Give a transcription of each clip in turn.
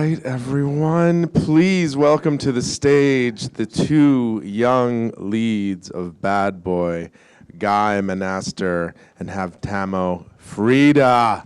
right, everyone, please welcome to the stage the two young leads of Bad Boy, Guy Menaster and Havtamo Freda.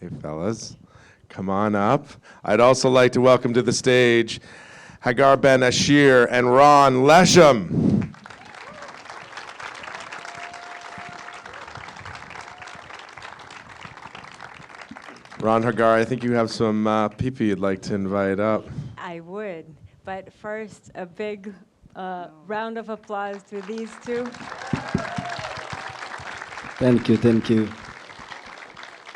Hey, fellas. Come on up. I'd also like to welcome to the stage Hagar Ben Ashir and Ron Lesham. Ron, Hagar, I think you have some people you'd like to invite up. I would, but first a big round of applause to these two. Thank you, thank you.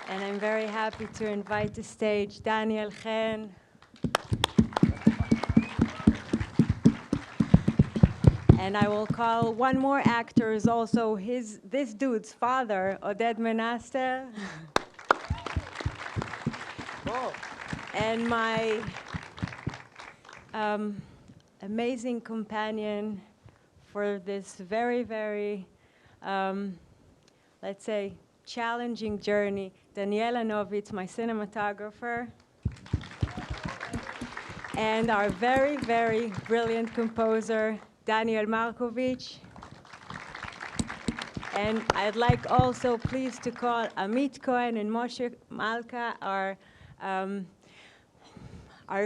And I'm very happy to invite to stage Daniel Khan. And I will call one more actor who's also this dude's father, Oded Menaster. Oh. And my amazing companion for this very, very, let's say, challenging journey, Daniela Novitz, my cinematographer, and our very, very brilliant composer, Daniel Markovic. And I'd like also please to call Amit Cohen and Moshe Malka, our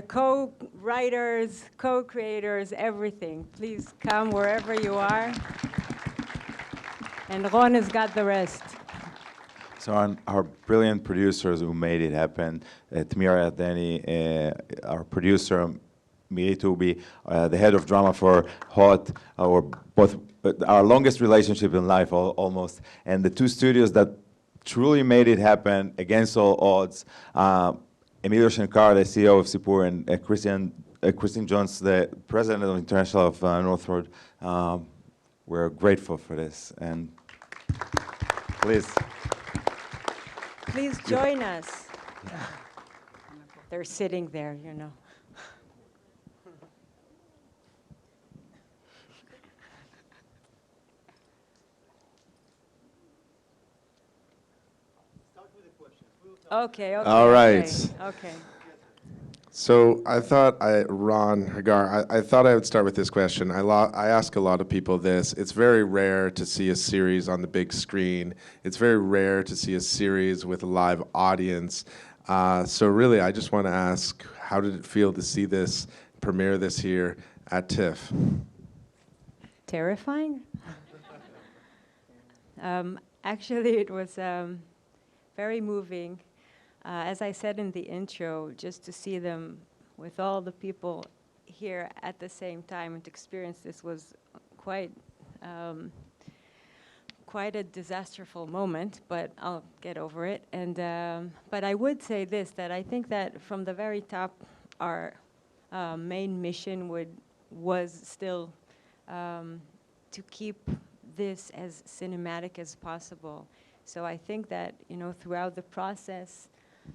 co-writers, co-creators, everything. Please come wherever you are. And Ron has got the rest. So our brilliant producers who made it happen, Tamira Adeni, our producer, Miri Tubi, the head of drama for Hot, our longest relationship in life almost, and the two studios that truly made it happen against all odds, Emilio Shankar, the CEO of Sipur, and Christian Jones, the president of International of Northwood. We're grateful for this, and please. Please join us. They're sitting there, you know. Okay. All right. Okay. So I thought, Ron, Hagar, I thought I would start with this question. I ask a lot of people this. It's very rare to see a series on the big screen. It's very rare to see a series with a live audience. So really, I just want to ask, how did it feel to see this, premiere this here at TIFF? Terrifying? Actually, it was very moving. As I said in the intro, just to see them with all the people here at the same time and to experience this was quite a disasterful moment, but I'll get over it. And but I would say this, that I think that from the very top, our main mission was still to keep this as cinematic as possible. So I think that, you know, throughout the process,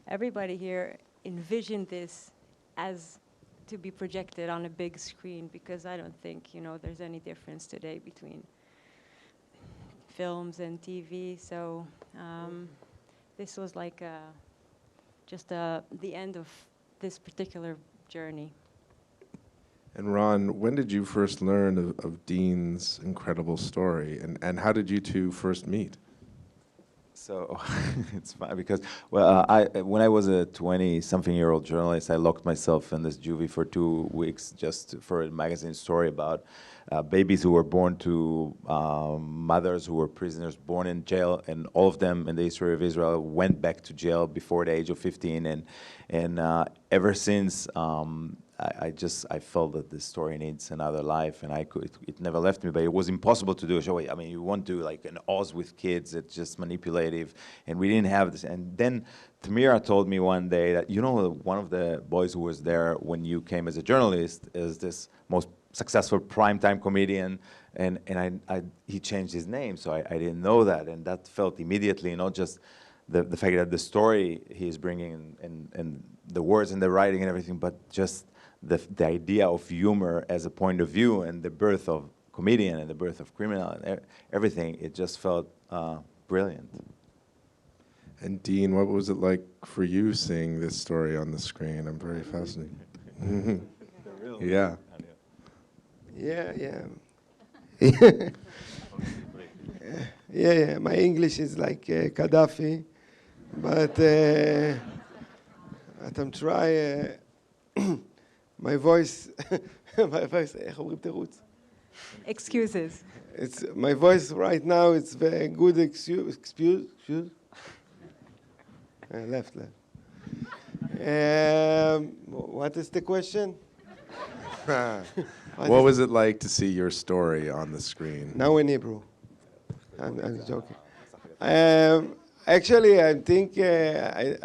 everybody here envisioned this as to be projected on a big screen, because I don't think, you know, there's any difference today between films and TV. So this was like just the end of this particular journey. And Ron, when did you first learn of Dean's incredible story, and how did you two first meet? So it's fun because, well, when I was a 20-something-year-old journalist, I locked myself in this juvie for 2 weeks just for a magazine story about babies who were born to mothers who were prisoners born in jail, and all of them in the history of Israel went back to jail before the age of 15, and ever since, I felt that this story needs another life, and it never left me, but it was impossible to do a show. I mean, you won't do like an Oz with kids, it's just manipulative, and we didn't have this. And then Tamira told me one day that, you know, one of the boys who was there when you came as a journalist is this most successful primetime comedian, and he changed his name, so I didn't know that, and that felt immediately, not just the fact that the story he's bringing and the words and the writing and everything, but just the idea of humor as a point of view and the birth of comedian and the birth of criminal and everything, it just felt brilliant. And Dean, what was it like for you seeing this story on the screen? I'm very fascinated. Yeah. Yeah. My English is like Gaddafi, but I'm trying. My voice, איך אומרים תירוץ? Excuses. My voice right now, it's very good excuse. Left. What is the question? What was it like to see your story on the screen? Now in Hebrew. I'm joking. Actually, I think I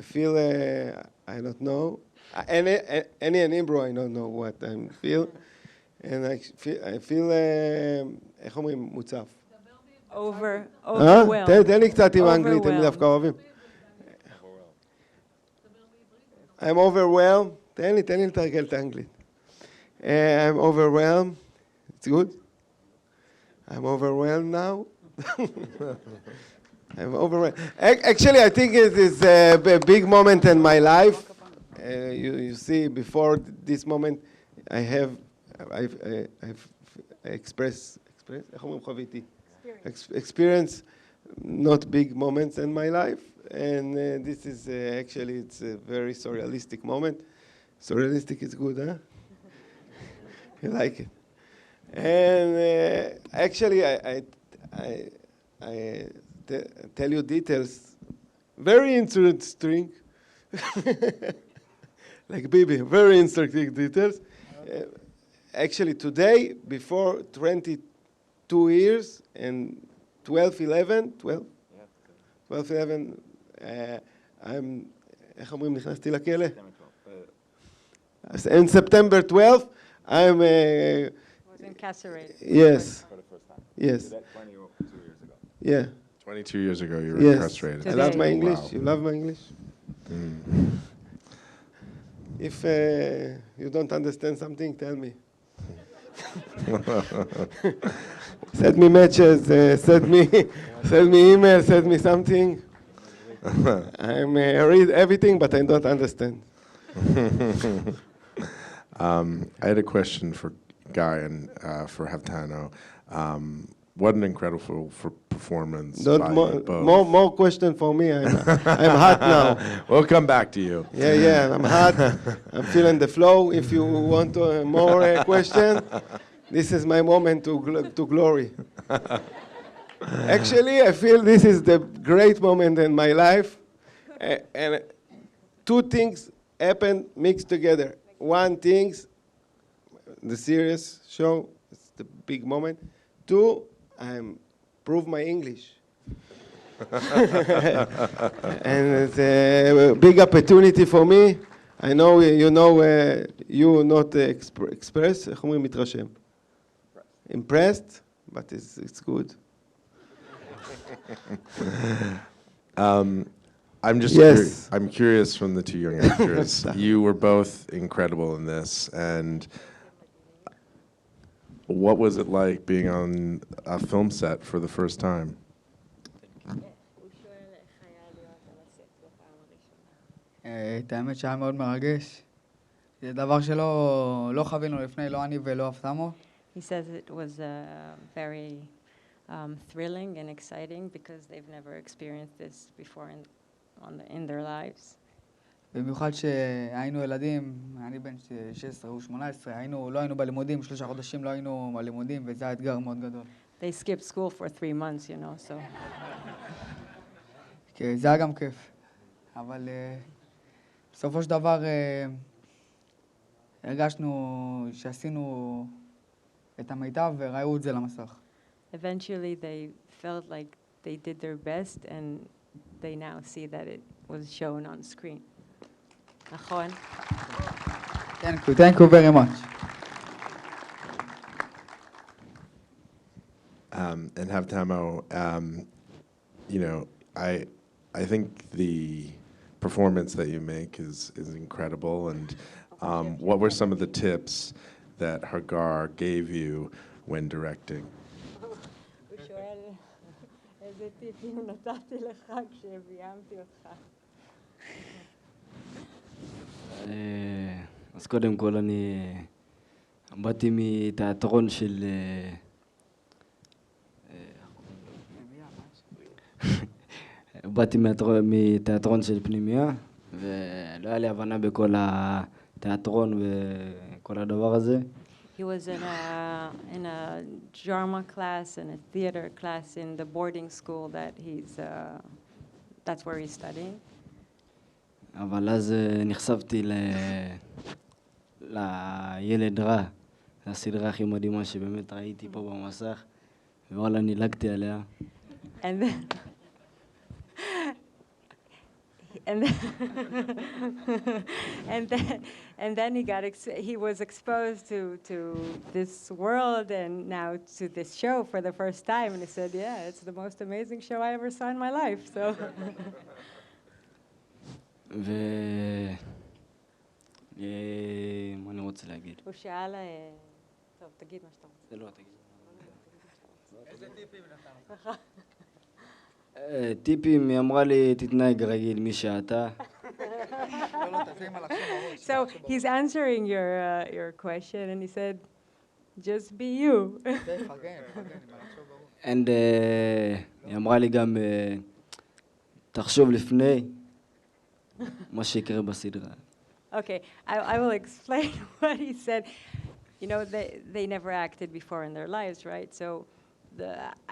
feel I don't know. Any in Hebrew, I don't know what I feel, and I feel איך אומרים מוצף? Overwhelmed. תן לי קצת עם האנגלית, הם דווקא אוהבים. I'm overwhelmed. תן לי לתרגל את האנגלית. I'm overwhelmed. It's good. I'm overwhelmed now. I'm overwhelmed. Actually, I think it is a big moment in my life. You see, before this moment, I've experience not big moments in my life, and this is actually it's a very surrealistic moment. Surrealistic is good, huh? You like it? And actually, I tell you details, very interesting. Like Bibi, very interesting details. Actually, today, before 22 years and 12-11, I'm, איך אומרים, נכנסתי לכלא? In September 12, I'm... Was incarcerated. Yes. For the first time. Yes. So that 22 years ago. Yeah. 22 years ago, you were Yes. incarcerated. I love my Today. English. Wow. You love my English? Mm. If you don't understand something, tell me. Send me matches, send me email, send me something. I read everything, but I don't understand. I had a question for Guy and for Havtamo. What an incredible performance by you both. More question for me. I'm hot now. We'll come back to you. Yeah, I'm hot. I'm feeling the flow. If you want more question, this is my moment to glory. Actually, I feel this is the great moment in my life. And two things happen mixed together. One thing, the serious show, it's the big moment. Two, I'm prove my English. And it's a big opportunity for me. I know you not express, איך אומרים מתרשם? Impressed, but it's good. I'm just Yes. I'm curious from the two young actors. You were both incredible in this, and what was it like being on a film set for the first time? את האמת שהיה מאוד מרגש. זה דבר שלא חווינו לפני, לא אני ולא אבטמו. He says it was very thrilling and exciting because they've never experienced this before in their lives. במיוחד שהיינו ילדים, אני בן 16 או 18, לא היינו בלימודים, 3 חודשים לא היינו בלימודים, וזה היה אתגר מאוד גדול. They skipped school for 3 months, so. כי זה היה גם כיף. אבל בסופו של דבר הרגשנו שעשינו את המיטב וראו את זה למסך. Eventually they felt like they did their best and they now see that it was shown on screen. נכון? Thank you very much. And Havtamo, I think the performance that you make is incredible. And what were some of the tips that Hagar gave you when directing? הוא שואל איזה טיפים נתתי לך כשביימתי אותך. אז קודם כל אני באתי מתיאטרון של באתי מתיאטרון של פנימיה, ולא היה לי הבנה בכל התיאטרון וכל הדבר הזה. He was in a drama class and a theater class in the boarding school that's where he's studying. אבל אז נחשפתי לילד רע, הסדרה הכי מדהימה שבאמת ראיתי פה במסך, ווואלה נילגתי עליה. And then and then he was exposed to this world and now to this show for the first time, and he said, yeah, it's the most amazing show I ever saw in my life. So מה אני רוצה להגיד? הוא שאל, טוב, תגיד מה שאתה רוצה. זה לא, תגיד. איזה טיפים נתן? טיפים, היא אמרה לי, תתנהג רגיל מי שאתה. So he's answering your question, and he said, just be you. And היא אמרה לי גם, תחשוב לפני מה שיקרה בסדרה. Okay, I will explain what he said. You know, they never acted before in their lives, right? So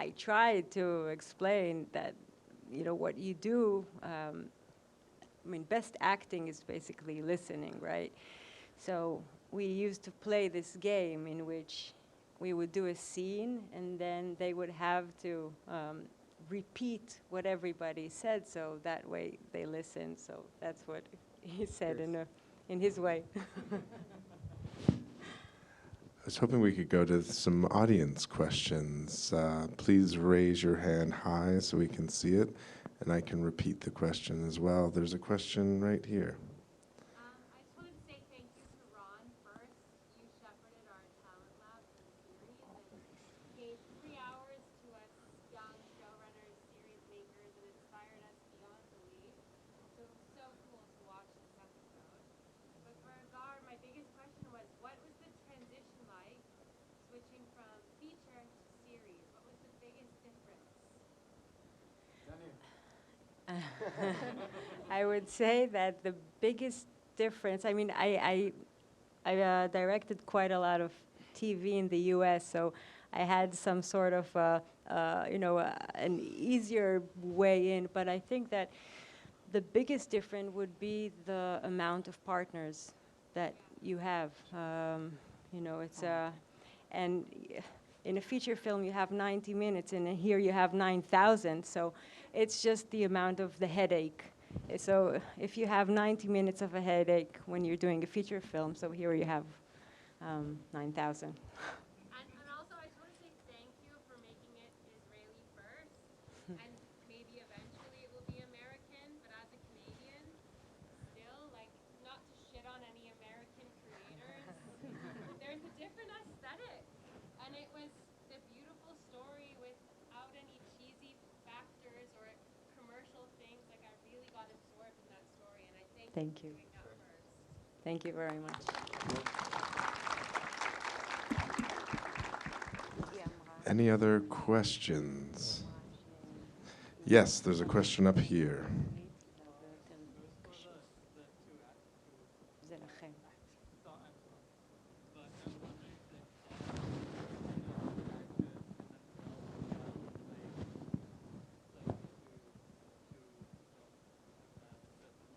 I tried to explain that, you know, what you do, I mean, best acting is basically listening, right? So we used to play this game in which we would do a scene, and then they would have to repeat what everybody said, so that way they listened. So that's what he said in his way. I was hoping we could go to some audience questions. Please raise your hand high so we can see it, and I can repeat the question as well. There's a question right here. I just wanted to say thank you to Ron first. You shepherded our talent lab for the series and gave 3 hours to us young showrunners, series makers, and inspired us beyond belief. So it was so cool to watch this episode. But for Agar, my biggest question was, what was the transition like switching from feature to series? What was the biggest difference? I would say that the biggest difference, I mean, I directed quite a lot of TV in the US, so I had some sort of, an easier way in, but I think that the biggest difference would be the amount of partners that you have. It's and in a feature film you have 90 minutes, and here you have 9,000, so it's just the amount of the headache. So if you have 90 minutes of a headache when you're doing a feature film, so here you have 9,000. And also, I just want to say thank you for making it Israeli first, and maybe eventually it will be American, but as a Canadian, still, like, not to shit on any American creators, there's a different aesthetic, and it was the beautiful story without any cheesy factors or commercial things. Like, I really got absorbed in that story, and I thank you for doing that first. Thank you very much. Any other questions? Yes, there's a question up here.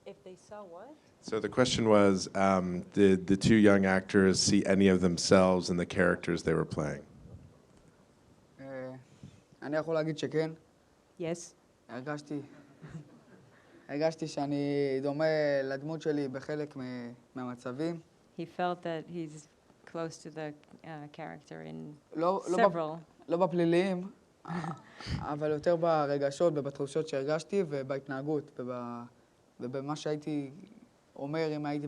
If they saw what? So the question was, did the two young actors see any of themselves in the characters they were playing? אני יכול להגיד שכן. Yes. הרגשתי שאני דומה לדמות שלי בחלק מהמצבים. He felt that he's close to the character in לא several. לא בפליליים, אבל יותר ברגשות ובתחושות שהרגשתי ובהתנהגות ובמה שהייתי אומר אם הייתי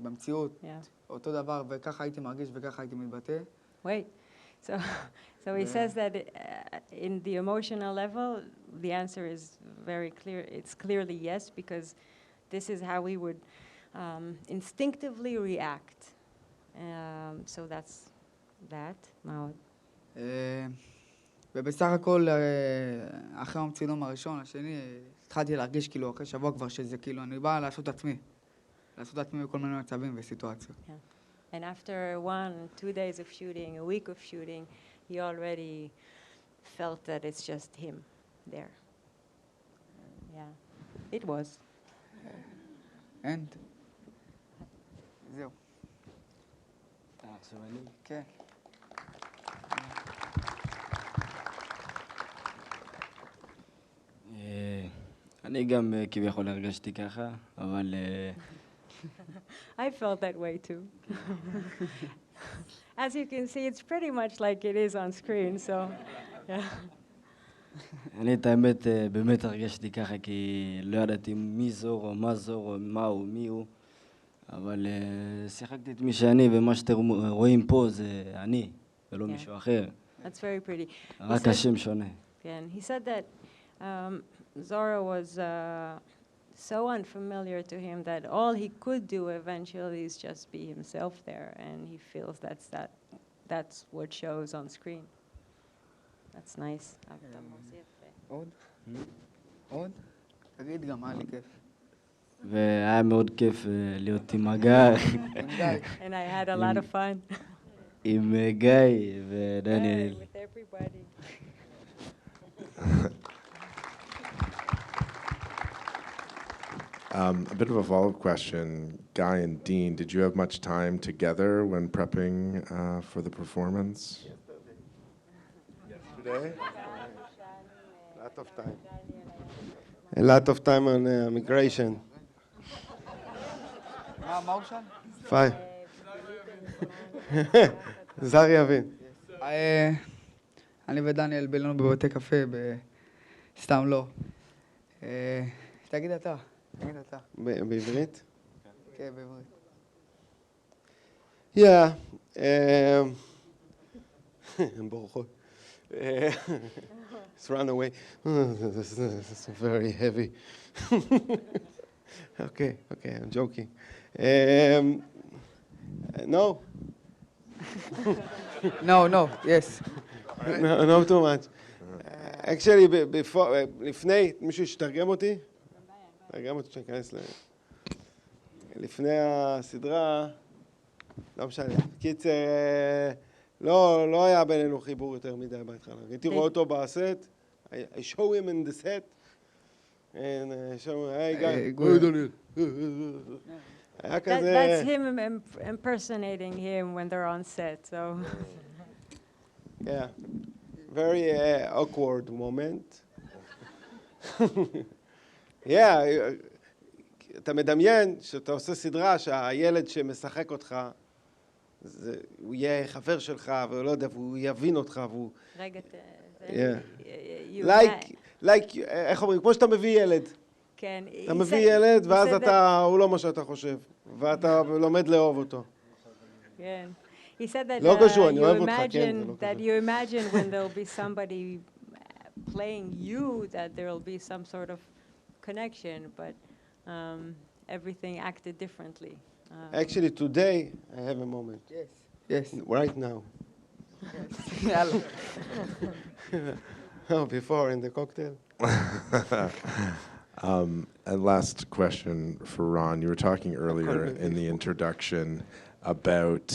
במציאות, Yeah. אותו דבר, וככה הייתי מרגיש וככה הייתי מתבטא. Wait. So, so he says that in the emotional level, the answer is very clear. It's clearly yes, because this is how we would instinctively react. So that's that. Now, ובסך הכל, אחרי הצילום הראשון, השני, התחלתי להרגיש כאילו אחרי שבוע כבר שזה כאילו, אני בא לעשות עצמי בכל מיני מצבים וסיטואציות. and after 1, 2 days of shooting, a week of shooting, he already felt that it's just him there. Yeah, it was. And? זהו. עכשיו אני? כן. אני גם כביכול הרגשתי ככה, אבל I felt that way too. As you can see, it's pretty much like it is on screen, so yeah. אני את האמת באמת הרגשתי ככה, כי לא ידעתי מי זור או מה זור או מה הוא, מי הוא, אבל שיחקתי את מי שאני, ומה שאתם רואים פה זה אני, ולא מישהו אחר. That's very pretty. רק השם שונה. And he said that Zora was so unfamiliar to him that all he could do eventually is just be himself there, and he feels that's what shows on screen. That's nice. עוד? עוד? תגיד גם, היה לי כיף. והיה מאוד כיף להיות עם הגר, And I had a lot of fun. עם גיא ודניאל. With everybody. A bit of a follow-up question. Guy and Dean, did you have much time together when prepping for the performance? Yesterday? A lot of time on migration. מה הוא שאל? Fine. זר יבין. אני ודניאל בילינו בבתי קפה, סתם לא. תגיד אתה. בעברית? כן, בעברית. Yeah. הן בורחות. It's run away. This is very heavy. Okay, I'm joking. No. No, yes. No too much. Actually, לפני, מישהו שתרגם אותי? תרגם אותי שניכנס לפני הסדרה, לא משנה. קיצר, לא היה בינינו חיבור יותר מדי בהתחלה. הייתי רואה אותו בסט, I show him in the set, and show him, hey guy, דניאל. היה כזה... That's him impersonating him when they're on set, so... Yeah, very awkward moment. Yeah, אתה מדמיין שאתה עושה סדרה שהילד שמשחק אותך, הוא יהיה חבר שלך, והוא לא יודע, והוא יבין אותך, והוא... רגע, like, איך אומרים, כמו שאתה מביא ילד. כן. אתה מביא ילד, ואז הוא לא מה שאתה חושב, ואתה לומד לאהוב אותו. כן. He said that לא קשור, אני אוהב אותך, כן, זה לא that you imagine when there'll be somebody playing you, that there'll be some sort of connection, but everything acted differently. Actually, today, I have a moment. Yes. Right now. יאללה. Oh, before, in the cocktail. And last question for Ron. You were talking earlier in the introduction about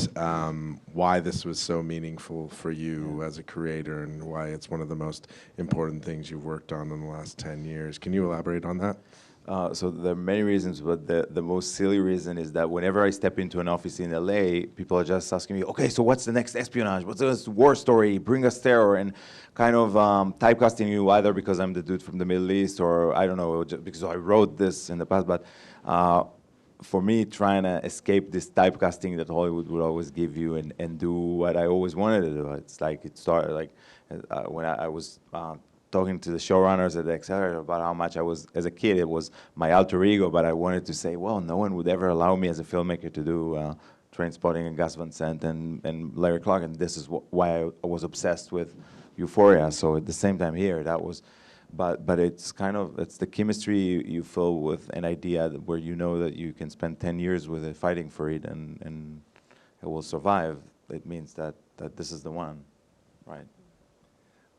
why this was so meaningful for you as a creator and why it's one of the most important things you've worked on in the last 10 years. Can you elaborate on that? So there are many reasons, but the most silly reason is that whenever I step into an office in LA, people are just asking me, okay, so what's the next espionage? What's the next war story? Bring us terror, and kind of typecasting you either because I'm the dude from the Middle East or I don't know, just because I wrote this in the past. But for me, trying to escape this typecasting that Hollywood would always give you and do what I always wanted to do. It's like it started like when I was talking to the showrunners at the Accelerator about how much I was, as a kid, it was my alter ego, but I wanted to say, well, no one would ever allow me as a filmmaker to do Trainspotting and Gus Van Sant and Larry Clark, and this is why I was obsessed with Euphoria. So at the same time here, that was, but it's kind of, it's the chemistry you feel with an idea where you know that you can spend 10 years with it fighting for it and it will survive. It means that this is the one, right?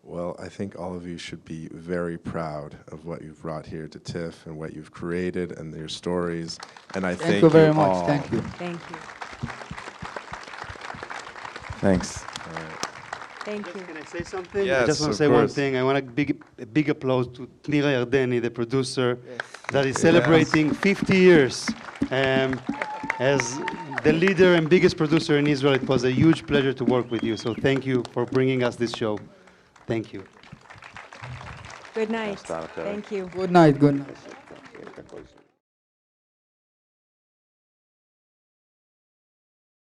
Well, I think all of you should be very proud of what you've brought here to TIFF and what you've created and your stories. And I Thank you very much. all. Thank you. Thank you. Thanks. Thank you. Can I say something? Yes, I just want of to say one course. thing. I want a big applause to Tnira Yardeni, the producer, that is celebrating 50 years. As the leader and biggest producer in Israel, it was a huge pleasure to work with you. So thank you for bringing us this show. Thank you. Good night. Start, Thank you. Good night. Good night.